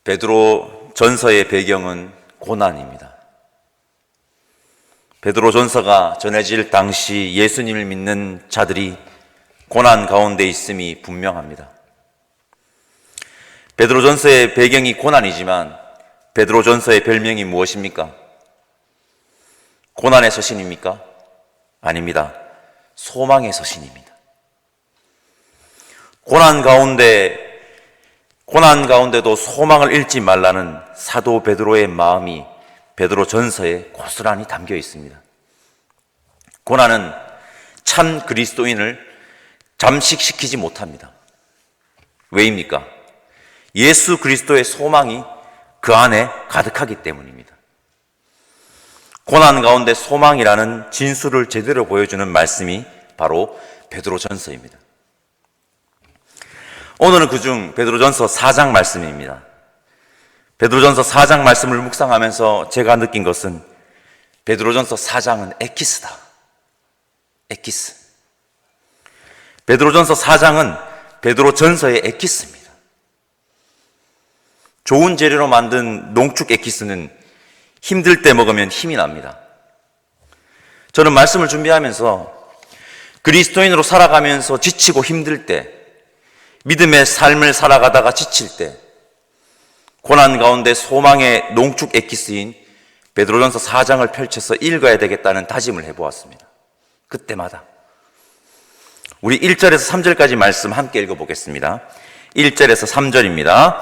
베드로 전서의 배경은 고난입니다. 베드로 전서가 전해질 당시 예수님을 믿는 자들이 고난 가운데 있음이 분명합니다. 베드로 전서의 배경이 고난이지만 베드로 전서의 별명이 무엇입니까? 고난의 서신입니까? 아닙니다. 소망의 서신입니다. 고난 가운데도 소망을 잃지 말라는 사도 베드로의 마음이 베드로 전서에 고스란히 담겨 있습니다. 고난은 참 그리스도인을 잠식시키지 못합니다. 왜입니까? 예수 그리스도의 소망이 그 안에 가득하기 때문입니다. 고난 가운데 소망이라는 진수를 제대로 보여주는 말씀이 바로 베드로 전서입니다. 오늘은 그중 베드로전서 4장 말씀입니다. 베드로전서 4장 말씀을 묵상하면서 제가 느낀 것은 베드로전서 4장은 엑기스다. 엑기스. 베드로전서 4장은 베드로전서의 엑기스입니다. 좋은 재료로 만든 농축 엑기스는 힘들 때 먹으면 힘이 납니다. 저는 말씀을 준비하면서 그리스도인으로 살아가면서 지치고 힘들 때, 믿음의 삶을 살아가다가 지칠 때 고난 가운데 소망의 농축 엑기스인 베드로전서 4장을 펼쳐서 읽어야 되겠다는 다짐을 해보았습니다. 그때마다 우리 1절에서 3절까지 말씀 함께 읽어보겠습니다. 1절에서 3절입니다.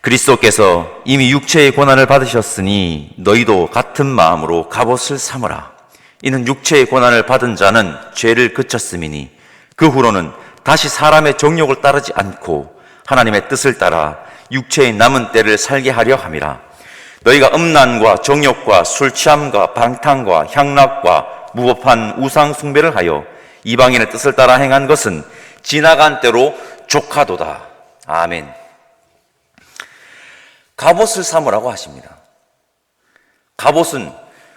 그리스도께서 이미 육체의 고난을 받으셨으니 너희도 같은 마음으로 갑옷을 삼으라. 이는 육체의 고난을 받은 자는 죄를 그쳤음이니 그 후로는 다시 사람의 정욕을 따르지 않고 하나님의 뜻을 따라 육체의 남은 때를 살게 하려 함이라. 너희가 음란과 정욕과 술 취함과 방탕과 향락과 무법한 우상 숭배를 하여 이방인의 뜻을 따라 행한 것은 지나간 때로 족하도다. 아멘. 갑옷을 삼으라고 하십니다. 갑옷은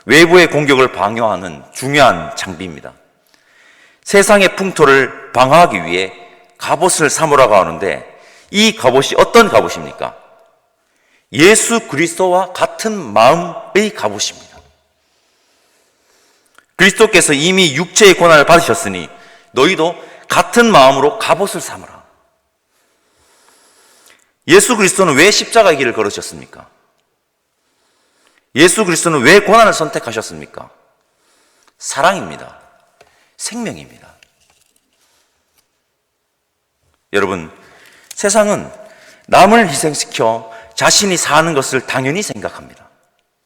외부의 공격을 방어하는 중요한 장비입니다. 세상의 풍토를 방어하기 위해 갑옷을 삼으라고 하는데 이 갑옷이 어떤 갑옷입니까? 예수 그리스도와 같은 마음의 갑옷입니다. 그리스도께서 이미 육체의 고난을 받으셨으니 너희도 같은 마음으로 갑옷을 삼으라. 예수 그리스도는 왜 십자가의 길을 걸으셨습니까? 예수 그리스도는 왜 고난을 선택하셨습니까? 사랑입니다. 생명입니다. 여러분, 세상은 남을 희생시켜 자신이 사는 것을 당연히 생각합니다.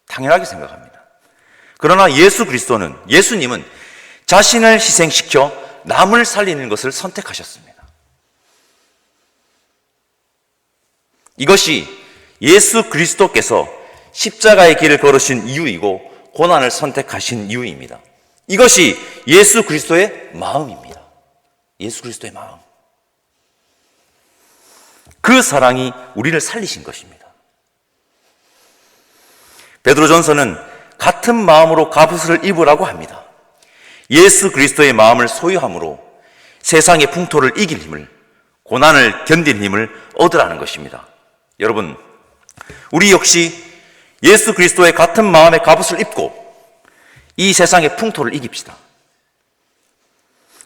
당연하게 생각합니다. 그러나 예수님은 자신을 희생시켜 남을 살리는 것을 선택하셨습니다. 이것이 예수 그리스도께서 십자가의 길을 걸으신 이유이고 고난을 선택하신 이유입니다. 이것이 예수 그리스도의 마음입니다. 예수 그리스도의 마음. 그 사랑이 우리를 살리신 것입니다. 베드로전서는 같은 마음으로 갑옷을 입으라고 합니다. 예수 그리스도의 마음을 소유함으로 세상의 풍토를 이길 힘을, 고난을 견딜 힘을 얻으라는 것입니다. 여러분, 우리 역시 예수 그리스도의 같은 마음의 갑옷을 입고 이 세상의 풍토를 이깁시다.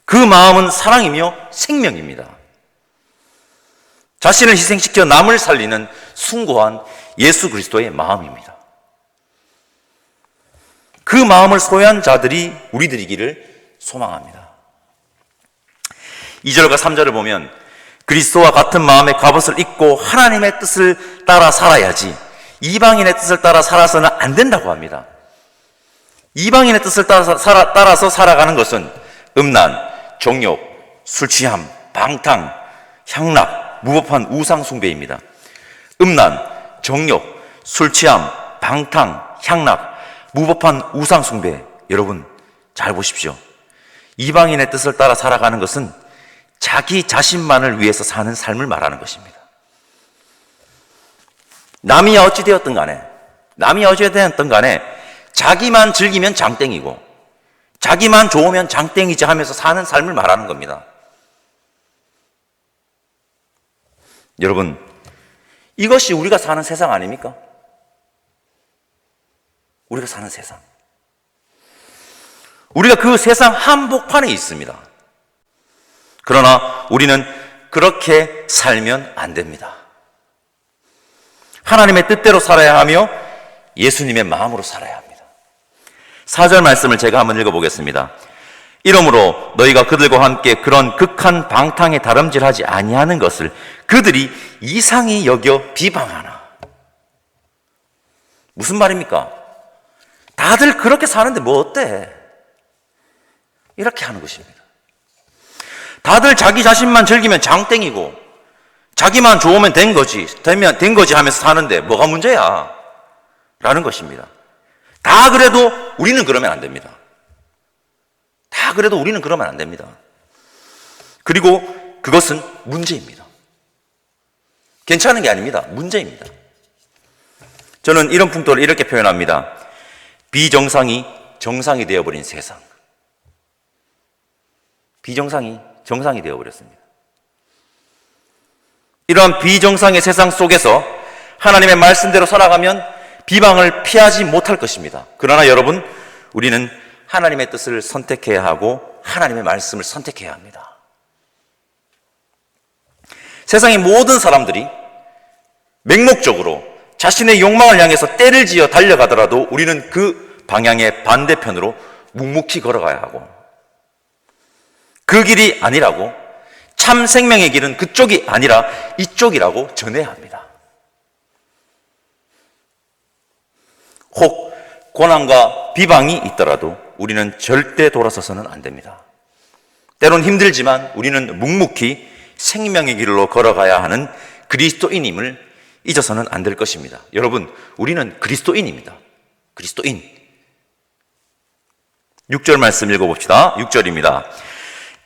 그 마음은 사랑이며 생명입니다. 자신을 희생시켜 남을 살리는 숭고한 예수 그리스도의 마음입니다. 그 마음을 소유한 자들이 우리들이기를 소망합니다. 2절과 3절을 보면 그리스도와 같은 마음의 갑옷을 입고 하나님의 뜻을 따라 살아야지 이방인의 뜻을 따라 살아서는 안 된다고 합니다. 이방인의 뜻을 따라서 살아가는 것은 음란, 정욕, 술 취함, 방탕, 향락, 무법한 우상 숭배입니다. 음란, 정욕, 술 취함, 방탕, 향락, 무법한 우상 숭배. 여러분 잘 보십시오. 이방인의 뜻을 따라 살아가는 것은 자기 자신만을 위해서 사는 삶을 말하는 것입니다. 남이 어찌되었든 간에 자기만 즐기면 장땡이고 자기만 좋으면 장땡이지 하면서 사는 삶을 말하는 겁니다. 여러분, 이것이 우리가 사는 세상 아닙니까? 우리가 사는 세상. 우리가 그 세상 한복판에 있습니다. 그러나 우리는 그렇게 살면 안 됩니다. 하나님의 뜻대로 살아야 하며 예수님의 마음으로 살아야 합니다. 4절 말씀을 제가 한번 읽어보겠습니다. 이러므로 너희가 그들과 함께 그런 극한 방탕에 다름질하지 아니하는 것을 그들이 이상히 여겨 비방하나. 무슨 말입니까? 다들 그렇게 사는데 뭐 어때? 이렇게 하는 것입니다. 다들 자기 자신만 즐기면 장땡이고 자기만 좋으면 된 거지 하면서 사는데 뭐가 문제야? 라는 것입니다. 다 그래도 우리는 그러면 안 됩니다. 다 그래도 우리는 그러면 안 됩니다. 그리고 그것은 문제입니다. 괜찮은 게 아닙니다. 문제입니다. 저는 이런 풍토를 이렇게 표현합니다. 비정상이 정상이 되어버린 세상. 비정상이 정상이 되어버렸습니다. 이러한 비정상의 세상 속에서 하나님의 말씀대로 살아가면 비방을 피하지 못할 것입니다. 그러나 여러분, 우리는 하나님의 뜻을 선택해야 하고 하나님의 말씀을 선택해야 합니다. 세상의 모든 사람들이 맹목적으로 자신의 욕망을 향해서 때를 지어 달려가더라도 우리는 그 방향의 반대편으로 묵묵히 걸어가야 하고, 그 길이 아니라고, 참 생명의 길은 그쪽이 아니라 이쪽이라고 전해야 합니다. 혹 고난과 비방이 있더라도 우리는 절대 돌아서서는 안 됩니다. 때론 힘들지만 우리는 묵묵히 생명의 길로 걸어가야 하는 그리스도인임을 잊어서는 안 될 것입니다. 여러분, 우리는 그리스도인입니다. 그리스도인. 6절 말씀 읽어봅시다. 6절입니다.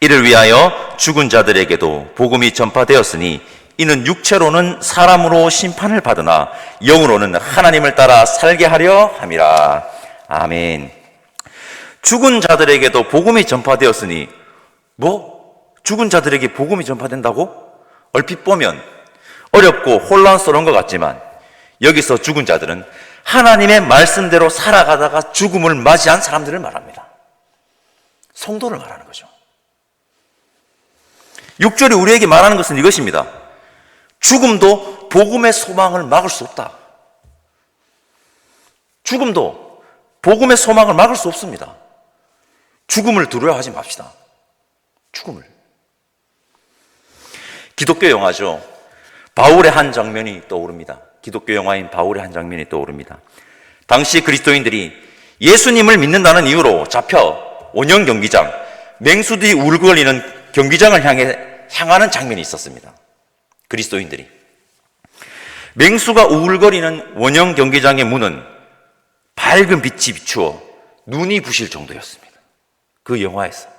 이를 위하여 죽은 자들에게도 복음이 전파되었으니 이는 육체로는 사람으로 심판을 받으나 영으로는 하나님을 따라 살게 하려 함이라. 아멘. 죽은 자들에게도 복음이 전파되었으니, 죽은 자들에게 복음이 전파된다고? 얼핏 보면 어렵고 혼란스러운 것 같지만 여기서 죽은 자들은 하나님의 말씀대로 살아가다가 죽음을 맞이한 사람들을 말합니다. 성도를 말하는 거죠. 6절이 우리에게 말하는 것은 이것입니다. 죽음도 복음의 소망을 막을 수 없다. 죽음도 복음의 소망을 막을 수 없습니다. 죽음을 두려워하지 맙시다. 죽음을. 기독교 영화죠. 바울의 한 장면이 떠오릅니다. 기독교 영화인 바울의 한 장면이 떠오릅니다. 당시 그리스도인들이 예수님을 믿는다는 이유로 잡혀 원형 경기장, 맹수들이 울거리는 경기장을 향하는 장면이 있었습니다. 그리스도인들이. 맹수가 우울거리는 원형 경기장의 문은 밝은 빛이 비추어 눈이 부실 정도였습니다. 그 영화에서.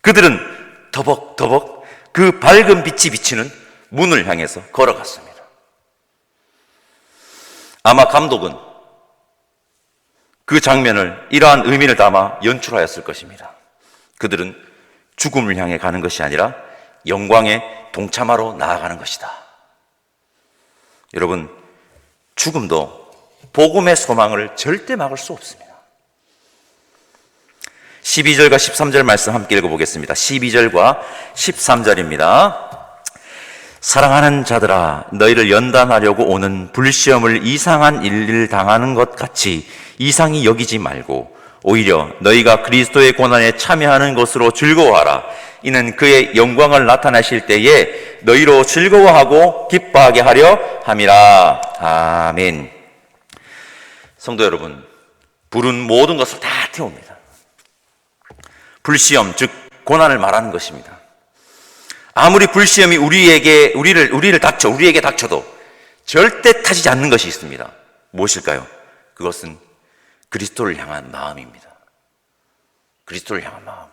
그들은 더벅더벅 그 밝은 빛이 비치는 문을 향해서 걸어갔습니다. 아마 감독은 그 장면을 이러한 의미를 담아 연출하였을 것입니다. 그들은 죽음을 향해 가는 것이 아니라 영광의 동참하러 나아가는 것이다. 여러분, 죽음도 복음의 소망을 절대 막을 수 없습니다. 12절과 13절 말씀 함께 읽어보겠습니다. 12절과 13절입니다. 사랑하는 자들아, 너희를 연단하려고 오는 불시험을 이상한 일을 당하는 것 같이 이상히 여기지 말고 오히려 너희가 그리스도의 고난에 참여하는 것으로 즐거워하라. 이는 그의 영광을 나타내실 때에 너희로 즐거워하고 기뻐하게 하려 함이라. 아멘. 성도 여러분, 불은 모든 것을 다 태웁니다. 불시험, 즉 고난을 말하는 것입니다. 아무리 불시험이 우리에게 닥쳐도 절대 타지지 않는 것이 있습니다. 무엇일까요? 그것은 그리스도를 향한 마음입니다. 그리스도를 향한 마음.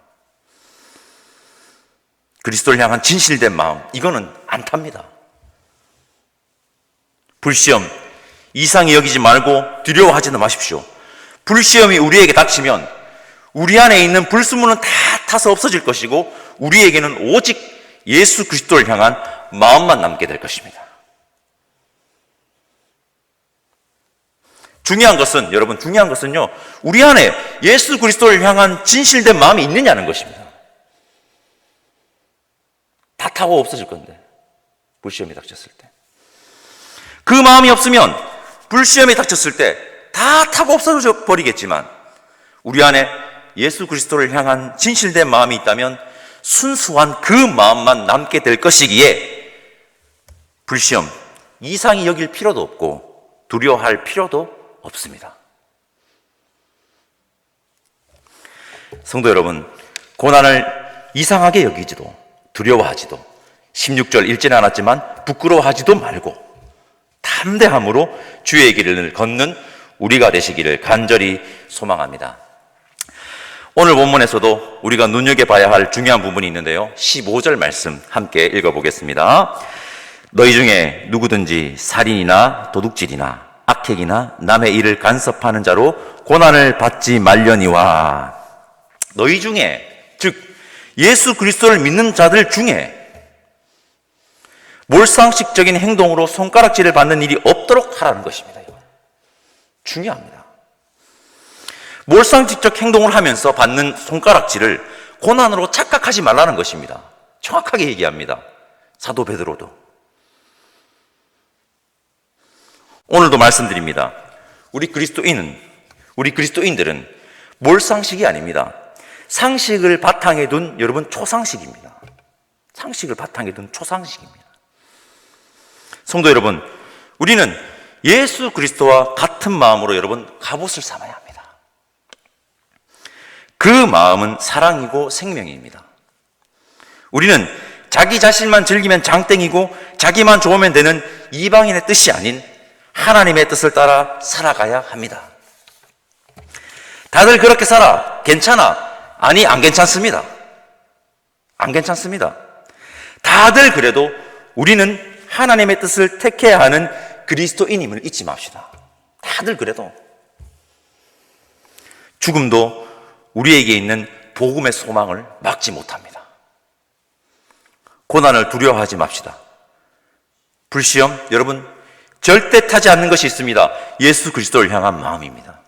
그리스도를 향한 진실된 마음. 이거는 안 탑니다. 불시험, 이상히 여기지 말고 두려워하지는 마십시오. 불시험이 우리에게 닥치면 우리 안에 있는 불순물은 다 타서 없어질 것이고 우리에게는 오직 예수 그리스도를 향한 마음만 남게 될 것입니다. 중요한 것은요, 우리 안에 예수 그리스도를 향한 진실된 마음이 있느냐는 것입니다. 다 타고 없어질 건데, 불시험이 닥쳤을 때. 그 마음이 없으면 불시험이 닥쳤을 때 다 타고 없어져 버리겠지만, 우리 안에 예수 그리스도를 향한 진실된 마음이 있다면 순수한 그 마음만 남게 될 것이기에 불시험, 이상히 여길 필요도 없고 두려워할 필요도 없습니다. 성도 여러분, 고난을 이상하게 여기지도 두려워하지도 16절 읽지는 않았지만 부끄러워하지도 말고 담대함으로 주의 길을 걷는 우리가 되시기를 간절히 소망합니다. 오늘 본문에서도 우리가 눈여겨봐야 할 중요한 부분이 있는데요, 15절 말씀 함께 읽어보겠습니다. 너희 중에 누구든지 살인이나 도둑질이나 악행이나 남의 일을 간섭하는 자로 고난을 받지 말려니와. 너희 중에, 즉 예수 그리스도를 믿는 자들 중에 몰상식적인 행동으로 손가락질을 받는 일이 없도록 하라는 것입니다. 이건 중요합니다. 몰상식적 행동을 하면서 받는 손가락질을 고난으로 착각하지 말라는 것입니다. 정확하게 얘기합니다. 사도 베드로도. 오늘도 말씀드립니다. 우리 그리스도인들은 몰상식이 아닙니다. 상식을 바탕에 둔 여러분 초상식입니다. 상식을 바탕에 둔 초상식입니다. 성도 여러분, 우리는 예수 그리스도와 같은 마음으로 여러분 갑옷을 삼아야 합니다. 그 마음은 사랑이고 생명입니다. 우리는 자기 자신만 즐기면 장땡이고 자기만 좋으면 되는 이방인의 뜻이 아닌 하나님의 뜻을 따라 살아가야 합니다. 다들 그렇게 살아. 괜찮아. 아니, 안 괜찮습니다. 안 괜찮습니다. 다들 그래도 우리는 하나님의 뜻을 택해야 하는 그리스도인임을 잊지 맙시다. 다들 그래도. 죽음도 우리에게 있는 복음의 소망을 막지 못합니다. 고난을 두려워하지 맙시다. 불시험, 여러분 절대 타지 않는 것이 있습니다. 예수 그리스도를 향한 마음입니다.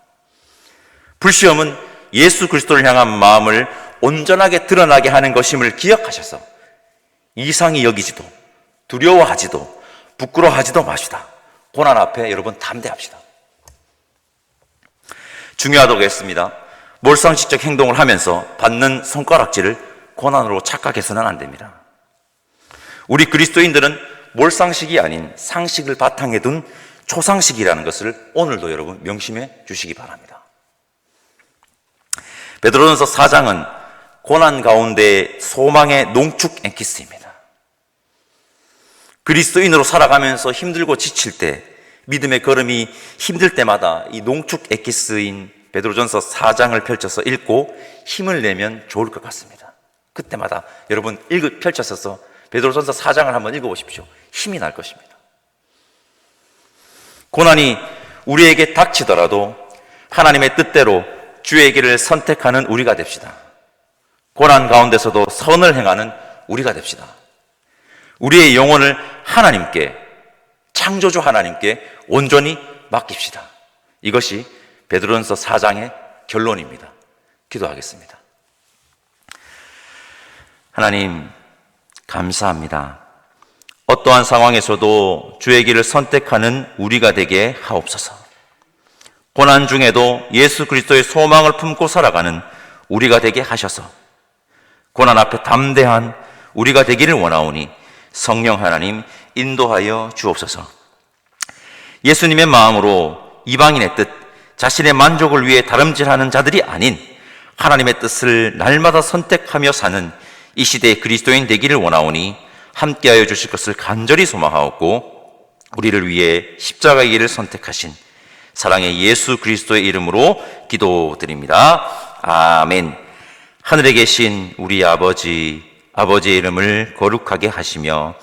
불시험은 예수 그리스도를 향한 마음을 온전하게 드러나게 하는 것임을 기억하셔서 이상히 여기지도 두려워하지도 부끄러워하지도 마시다. 고난 앞에 여러분 담대합시다. 중요하다고 했습니다. 몰상식적 행동을 하면서 받는 손가락질을 고난으로 착각해서는 안 됩니다. 우리 그리스도인들은 몰상식이 아닌 상식을 바탕에 둔 초상식이라는 것을 오늘도 여러분 명심해 주시기 바랍니다. 베드로전서 4장은 고난 가운데 소망의 농축 엑기스입니다. 그리스도인으로 살아가면서 힘들고 지칠 때, 믿음의 걸음이 힘들 때마다 이 농축 엑기스인 베드로전서 4장을 펼쳐서 읽고 힘을 내면 좋을 것 같습니다. 그때마다 여러분 펼쳐서 베드로전서 4장을 한번 읽어보십시오. 힘이 날 것입니다. 고난이 우리에게 닥치더라도 하나님의 뜻대로 주의 길을 선택하는 우리가 됩시다. 고난 가운데서도 선을 행하는 우리가 됩시다. 우리의 영혼을 하나님께, 창조주 하나님께 온전히 맡깁시다. 이것이 베드로전서 4장의 결론입니다. 기도하겠습니다. 하나님, 감사합니다. 어떠한 상황에서도 주의 길을 선택하는 우리가 되게 하옵소서. 고난 중에도 예수 그리스도의 소망을 품고 살아가는 우리가 되게 하셔서 고난 앞에 담대한 우리가 되기를 원하오니 성령 하나님 인도하여 주옵소서. 예수님의 마음으로 이방인의 뜻, 자신의 만족을 위해 다름질하는 자들이 아닌 하나님의 뜻을 날마다 선택하며 사는 이 시대의 그리스도인 되기를 원하오니 함께하여 주실 것을 간절히 소망하옵고, 우리를 위해 십자가의 길을 선택하신 사랑의 예수 그리스도의 이름으로 기도드립니다. 아멘. 하늘에 계신 우리 아버지, 아버지의 이름을 거룩하게 하시며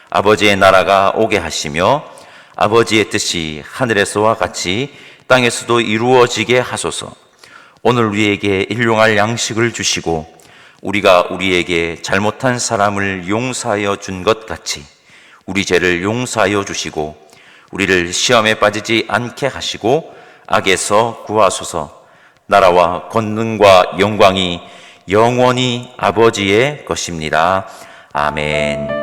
아버지의 나라가 오게 하시며 아버지의 뜻이 하늘에서와 같이 땅에서도 이루어지게 하소서. 오늘 우리에게 일용할 양식을 주시고 우리가 우리에게 잘못한 사람을 용서하여 준 것 같이 우리 죄를 용서하여 주시고 우리를 시험에 빠지지 않게 하시고 악에서 구하소서. 나라와 권능과 영광이 영원히 아버지의 것입니다. 아멘.